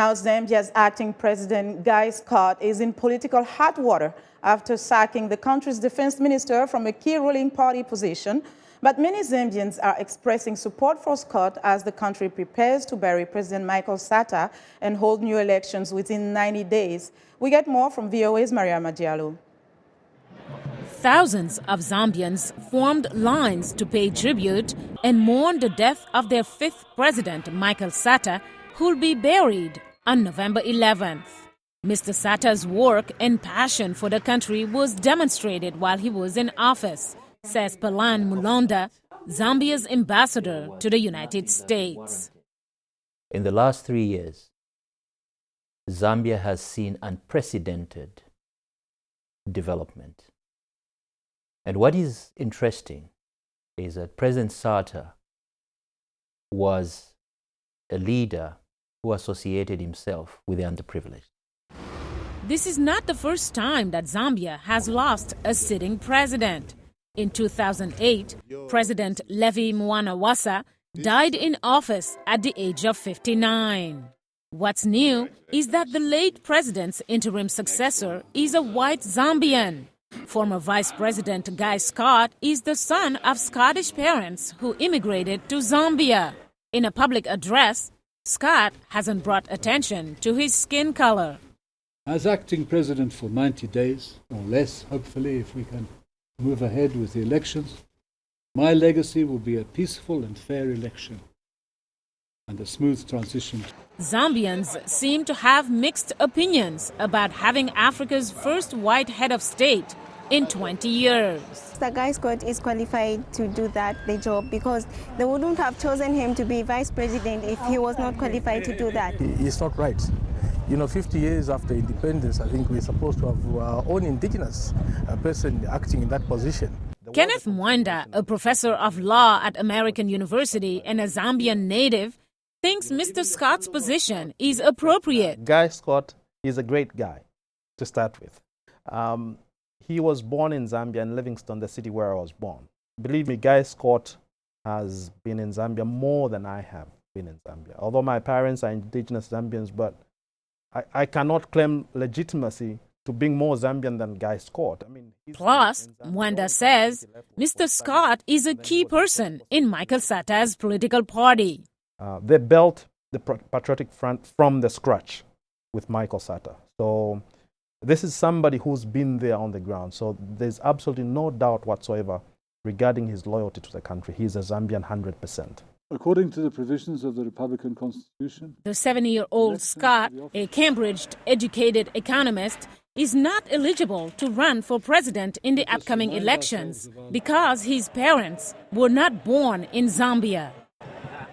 Now, Zambia's acting president, Guy Scott, is in political hot water after sacking the country's defense minister from a key ruling party position. But many Zambians are expressing support for Scott as the country prepares to bury President Michael Sate and hold new elections within 90 days. We get more from VOA's Mariama Diallo. Thousands of Zambians formed lines to pay tribute and mourn the death of their fifth president, Michael Sate, who'll be buried on November 11th. Mr. Sate's work and passion for the country was demonstrated while he was in office, says Palan Mulonda, Zambia's ambassador to the United States. In the last 3 years, Zambia has seen unprecedented development. And what is interesting is that President Sate was a leader who associated himself with the underprivileged. This is not the first time that Zambia has lost a sitting president. In 2008, President Levi Mwanawasa died in office at the age of 59. What's new is that the late president's interim successor is a white Zambian. Former Vice President Guy Scott is the son of Scottish parents who immigrated to Zambia. In a public address, Scott hasn't brought attention to his skin color. As acting president for 90 days, or less, hopefully, if we can move ahead with the elections, my legacy will be a peaceful and fair election and a smooth transition. Zambians seem to have mixed opinions about having Africa's first white head of state in 20 years. The Guy Scott is qualified to do the job because they wouldn't have chosen him to be vice president if he was not qualified to do that. It's not right. 50 years after independence, I think we're supposed to have our own indigenous person acting in that position. Kenneth Mwanda, a professor of law at American University and a Zambian native, thinks Mr. Scott's position is appropriate. Guy Scott is a great guy to start with. He was born in Zambia, in Livingstone, the city where I was born. Believe me, Guy Scott has been in Zambia more than I have been in Zambia. Although my parents are indigenous Zambians, but I cannot claim legitimacy to being more Zambian than Guy Scott. Plus, Mwanda says Mr. Scott is a key person in Michael Sate's political party. They built the Patriotic Front from the scratch with Michael Sate. So this is somebody who's been there on the ground. So there's absolutely no doubt whatsoever regarding his loyalty to the country. He's a Zambian 100%. According to the provisions of the Republican Constitution, the 70-year-old Scott, a Cambridge-educated economist, is not eligible to run for president in the upcoming elections because his parents were not born in Zambia.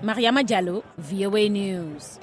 Mariama Diallo, VOA News.